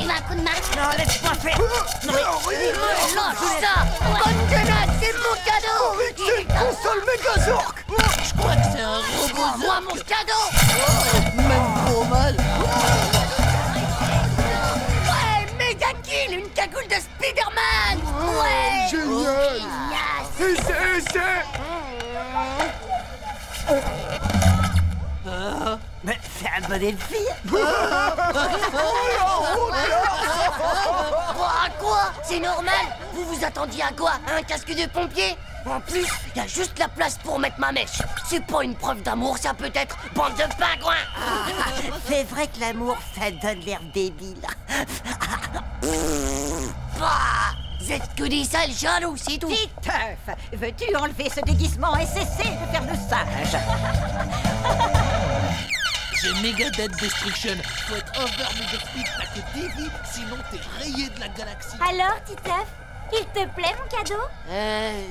veux un coup de main? Non, laisse-moi faire. Lâche ça! Bonne tenace, c'est mon cadeau! C'est une console Megazork! Je crois que c'est un robot. Moi, mon cadeau! Même trop mal! Ouais, méga kill! Une cagoule de Spider-Man! Ouais! Génial! Mais c'est un bonnet de fille. Quoi? C'est normal? Vous vous attendiez à quoi? À un casque de pompier? En plus, il y a juste la place pour mettre ma mèche. C'est pas une preuve d'amour, ça peut être, bande de pingouins! C'est vrai que l'amour, ça donne l'air débile. Bah, vous êtes que des sales jaloux, c'est tout! Titeuf, veux-tu enlever ce déguisement et cesser de faire le sage? J'ai méga dead destruction. Faut être over mega speed, t'as que des vies, sinon t'es rayé de la galaxie. Alors, Titeuf, il te plaît mon cadeau?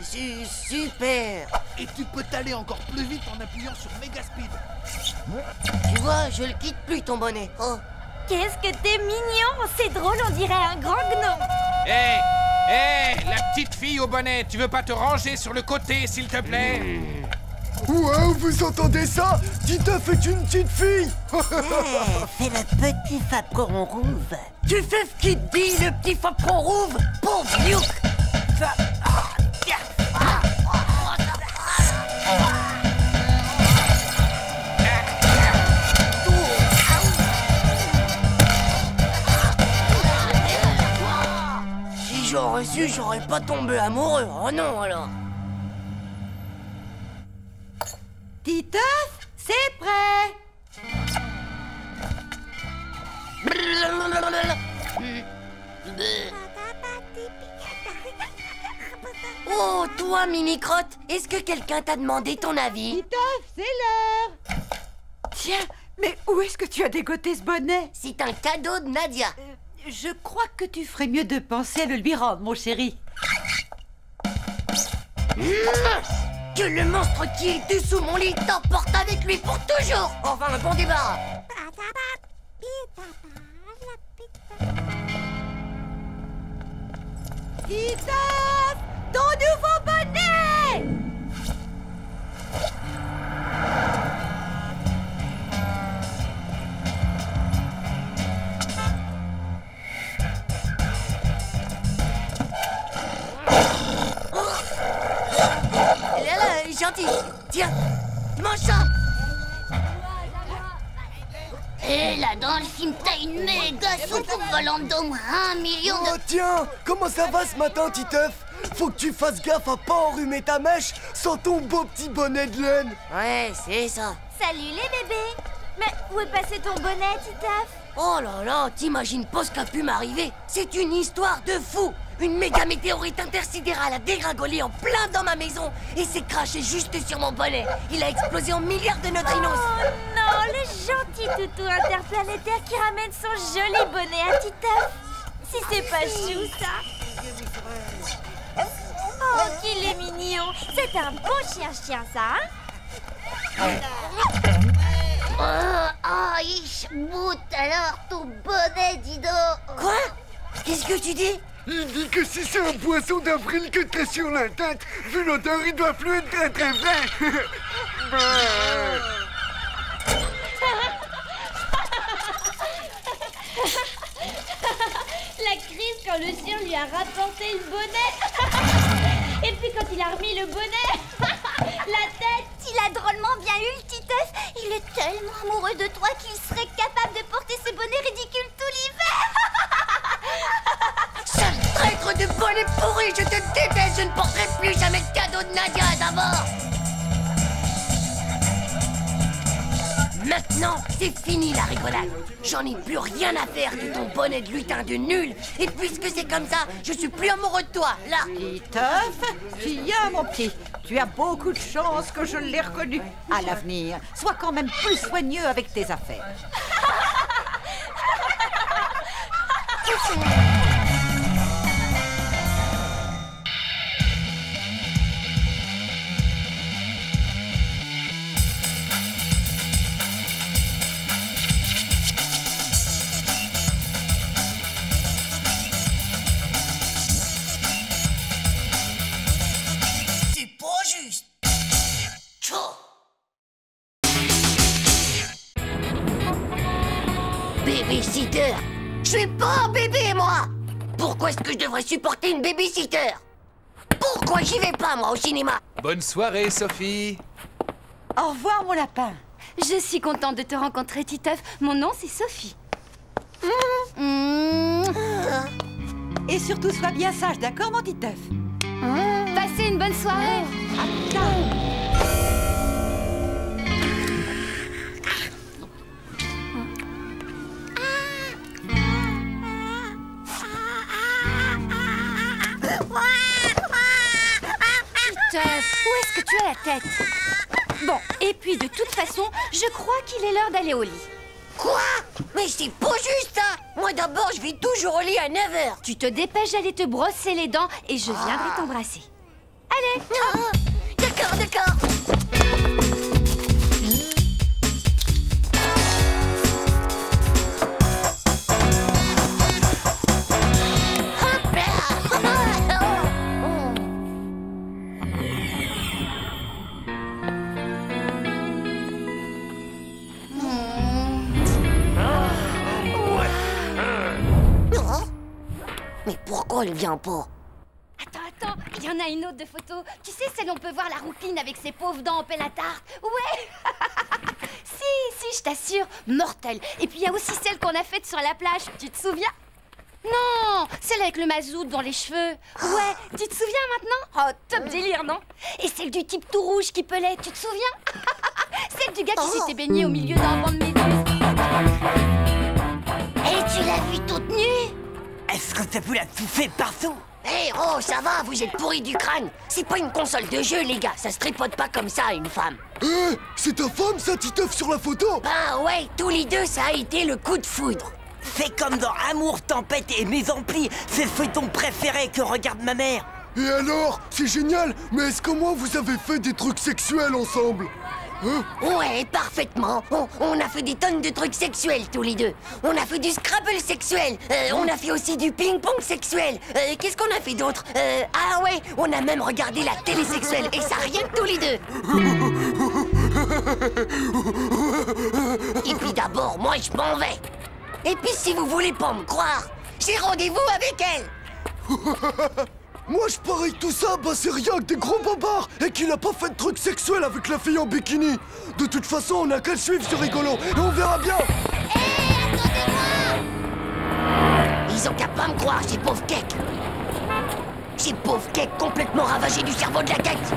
Super! Et tu peux t'aller encore plus vite en appuyant sur méga speed. Tu vois, je le quitte plus ton bonnet. Oh! Qu'est-ce que t'es mignon! C'est drôle, on dirait un grand gnome. Hé, la petite fille au bonnet, tu veux pas te ranger sur le côté, s'il te plaît? Wow, vous entendez ça? Titeuf est une petite fille! C'est le petit fapron rouge. Tu fais ce qu'il te dit, le petit fapron rouge! Pauvre Luke! Si j'aurais su, j'aurais pas tombé amoureux. Oh non, alors! Titeuf, c'est prêt. Oh, toi, mini-crotte, est-ce que quelqu'un t'a demandé ton avis? Titeuf, c'est l'heure. Tiens, mais où est-ce que tu as dégoté ce bonnet? C'est un cadeau de Nadia. Je crois que tu ferais mieux de penser à le lui rendre, mon chéri. Que le monstre qui est dessous mon lit t'emporte avec lui pour toujours. Enfin, un bon débarras. Titeuf, ton nouveau bonnet! Gentil. Tiens, mange ça. Et là, dans le film, t'as une méga soucoupe volante d'au moins 1 million de... Oh tiens, comment ça va ce matin, Titeuf? Faut que tu fasses gaffe à pas enrhumer ta mèche sans ton beau petit bonnet de laine. Ouais, c'est ça. Salut les bébés. Mais où est passé ton bonnet, Titeuf? Oh là là, t'imagines pas ce qui a pu m'arriver? C'est une histoire de fou. Une méga météorite intersidérale a dégringolé en plein dans ma maison et s'est craché juste sur mon bonnet. Il a explosé en milliards de neutrinos. Oh non, le gentil toutou interplanétaire qui ramène son joli bonnet à Titeuf. Si c'est pas chou, ça. Oh, qu'il est mignon. C'est un beau chien-chien, ça, hein? Ich bout alors ton bonnet, dis donc. Quoi? Qu'est-ce que tu dis? Il dit que si c'est un poisson d'avril que t'as sur la tête, vu l'odeur, il doit plus être très très vrai. La crise quand le chien lui a rapporté le bonnet. Et puis quand il a remis le bonnet, la tête. Il a drôlement bien eu le Titeuf. Il est tellement amoureux de toi qu'il serait capable de porter ce bonnet ridicule tout l'hiver. Sale traître de bonnet pourri, je te déteste. Je ne porterai plus jamais de cadeau de Nadia d'abord. Maintenant, c'est fini la rigolade. J'en ai plus rien à faire de ton bonnet de lutin de nul. Et puisque c'est comme ça, je suis plus amoureux de toi, là. Titeuf, viens mon petit. Tu as beaucoup de chance que je l'ai reconnu. À l'avenir, sois quand même plus soigneux avec tes affaires. baby-sitter. Je suis pas un bébé, moi. Pourquoi est-ce que je devrais supporter une baby-sitter? Pourquoi j'y vais pas, moi, au cinéma? Bonne soirée, Sophie. Au revoir, mon lapin. Je suis contente de te rencontrer, Titeuf. Mon nom, c'est Sophie. Et surtout, sois bien sage, d'accord, mon Titeuf? Passez une bonne soirée. Titeuf, où est-ce que tu as la tête? Bon, et puis de toute façon, je crois qu'il est l'heure d'aller au lit. Quoi? Mais c'est pas juste, ça. Moi, d'abord, je vais toujours au lit à 9h. Tu te dépêches d'aller te brosser les dents et je viendrai t'embrasser. Allez. D'accord, d'accord. Mais pourquoi elle vient pas? Attends, il y en a une autre de photo. Tu sais, celle où on peut voir la rouquine avec ses pauvres dents en pelle à tarte? Ouais. Si, je t'assure, mortelle. Et puis il y a aussi celle qu'on a faite sur la plage, tu te souviens? Non, celle avec le mazout dans les cheveux. Ouais, tu te souviens maintenant? Oh, top délire, non? Et celle du type tout rouge qui pelait, tu te souviens? Celle du gars qui s'était baigné au milieu d'un banc de méduses. Et tu l'as vue toute nue? Est-ce que t'as pu la touffer partout? Hé, oh, ça va, vous êtes pourris du crâne. C'est pas une console de jeu, les gars. Ça se tripote pas comme ça, une femme. Hé, c'est ta femme, ça, Titeuf, sur la photo? Ben ouais, tous les deux, ça a été le coup de foudre. C'est comme dans Amour, Tempête et Mise en Pli. C'est le feuilleton préféré que regarde ma mère. Et alors? C'est génial, mais est-ce qu'au moins vous avez fait des trucs sexuels ensemble? Ouais, parfaitement. On a fait des tonnes de trucs sexuels tous les deux. On a fait du Scrabble sexuel. On a fait aussi du ping-pong sexuel. Qu'est-ce qu'on a fait d'autre? Ah ouais, on a même regardé la télé sexuelle. Et ça, rien que tous les deux. Et puis d'abord, moi, je m'en vais. Et puis si vous voulez pas me croire, j'ai rendez-vous avec elle. Moi, je parie que tout ça, bah c'est rien que des gros bobards et qu'il a pas fait de trucs sexuels avec la fille en bikini. De toute façon, on a qu'à le suivre, ce rigolo, et on verra bien. Hé, attendez-moi! Ils ont qu'à pas me croire, ces pauvres cakes. Ces pauvres cakes complètement ravagés du cerveau de la tête.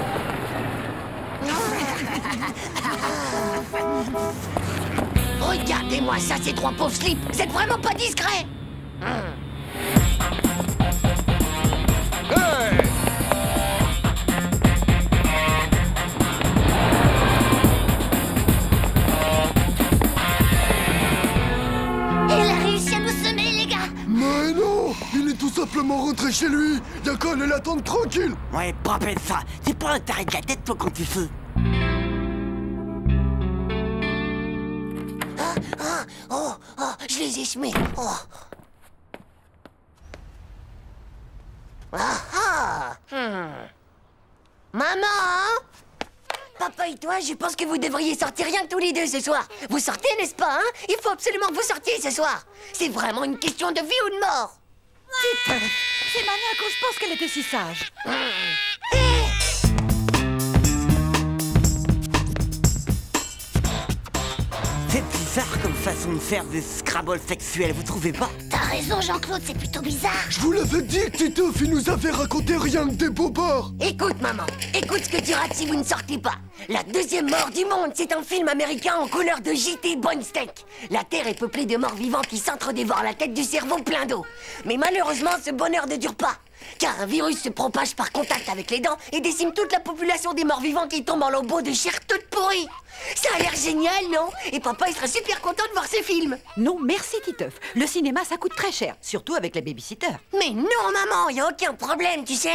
Regardez-moi ça, ces trois pauvres slips. Vous êtes vraiment pas discrets. Elle a réussi à nous semer, les gars. Mais non, il est tout simplement rentré chez lui. Y'a qu'à aller l'attendre tranquille. Ouais, pas peine ça. C'est pas un taré de la tête, toi, quand tu fais. Je les ai semés. Maman! Papa et toi, je pense que vous devriez sortir rien que tous les deux ce soir. Vous sortez, n'est-ce pas, hein? Il faut absolument que vous sortiez ce soir. C'est vraiment une question de vie ou de mort. Titeuf, c'est maintenant que je pense qu'elle était si sage. C'est bizarre comme façon de faire des Scrabble sexuels, vous trouvez pas? T'as raison, Jean-Claude, c'est plutôt bizarre. Je vous l'avais dit que Titeuf, il nous avait raconté rien que des bobards. Écoute, maman, écoute ce que tu rates si vous ne sortez pas. La deuxième mort du monde, c'est un film américain en couleur de JT Bonsteak. La Terre est peuplée de morts vivants qui s'entre-dévorent la tête du cerveau plein d'eau. Mais malheureusement, ce bonheur ne dure pas. Car un virus se propage par contact avec les dents et décime toute la population des morts vivants qui tombent en lambeaux de chair toute pourrie. Ça a l'air génial, non? Et papa, il sera super content de voir ces films. Non, merci, Titeuf. Le cinéma, ça coûte très cher, surtout avec les babysitters. Mais non, maman, y a aucun problème, tu sais.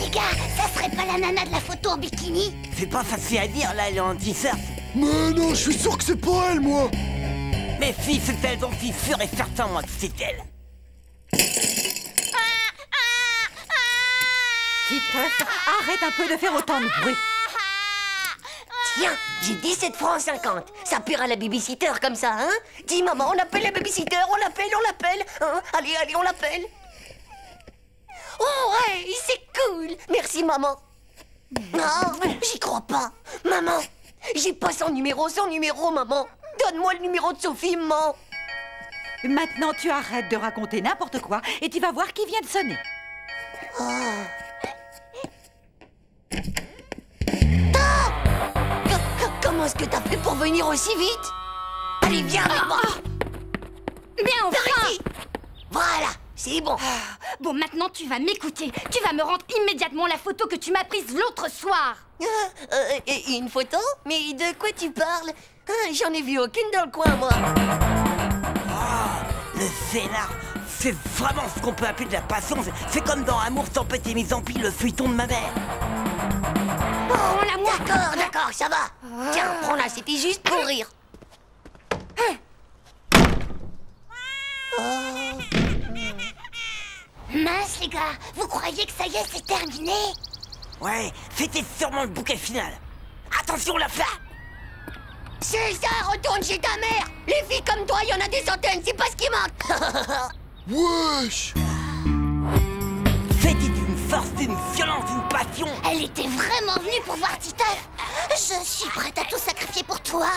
Les gars, ça serait pas la nana de la photo en bikini? C'est pas facile à dire, là, elle est en t-shirt. Mais non, je suis sûr que c'est pas elle, moi. Mais si, c'est elle, donc je suis sûr et certain, moi, que c'est elle. Titeuf, arrête un peu de faire autant de bruit. Tiens, j'ai 17 francs 50. Ça paiera la babysitter comme ça, hein? Dis, maman, on appelle la babysitter, on l'appelle, hein? Allez, on l'appelle. Oh, ouais, c'est cool. Merci, maman. Non, j'y crois pas. Maman, j'ai pas son numéro, maman. Donne-moi le numéro de Sophie, maman. Maintenant, tu arrêtes de raconter n'importe quoi et tu vas voir qui vient de sonner. Comment est-ce que t'as fait pour venir aussi vite? Allez, viens avec moi. Mais enfin! Voilà, c'est bon. Bon, maintenant tu vas m'écouter. Tu vas me rendre immédiatement la photo que tu m'as prise l'autre soir. Une photo? Mais de quoi tu parles? J'en ai vu aucune dans le coin, moi. Le fainéant, c'est vraiment ce qu'on peut appeler de la passion. C'est comme dans Amour, tempête et mise en pile, le feuilleton de ma mère. Oh, d'accord, ça va. Tiens, prends-la, c'était juste pour rire. Mince, les gars, vous croyez que ça y est, c'est terminé? Ouais, c'était sûrement le bouquet final. Attention, la flamme! C'est ça, retourne chez ta mère. Les filles comme toi, il y en a des centaines, c'est pas ce qui manque. Wesh! C'était une force, une violence, une passion. Elle était vraiment venue pour voir Titeuf. Je suis prête à tout sacrifier pour toi.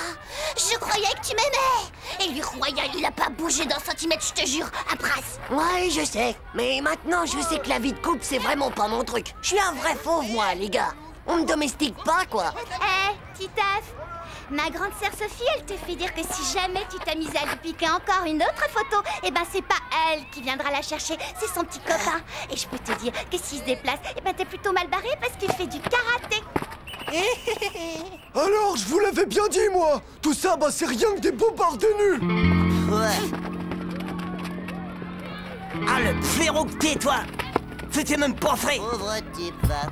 Je croyais que tu m'aimais. Et lui royal, il a pas bougé d'un centimètre, je te jure, à Brasse. Ouais, je sais. Mais maintenant, je sais que la vie de couple, c'est vraiment pas mon truc. Je suis un vrai fauve, moi, les gars. On me domestique pas, quoi. Titeuf, ma grande sœur Sophie, elle te fait dire que si jamais tu t'amuses à lui piquer encore une autre photo, eh ben c'est pas elle qui viendra la chercher, c'est son petit copain. Et je peux te dire que s'il se déplace, eh ben t'es plutôt mal barré parce qu'il fait du karaté. Alors, je vous l'avais bien dit, moi. Tout ça, bah c'est rien que des bobards de nus. Ouais. Ah, le blaireau que t'es, toi. C'était même pas vrai. Pauvre type, va.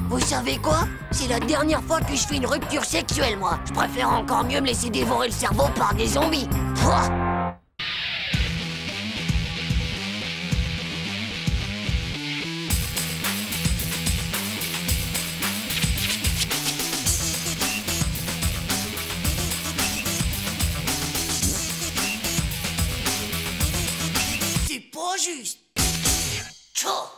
Vous savez quoi? C'est la dernière fois que je fais une rupture sexuelle, moi. Je préfère encore mieux me laisser dévorer le cerveau par des zombies. Pouah. C'est pas juste. Tchao.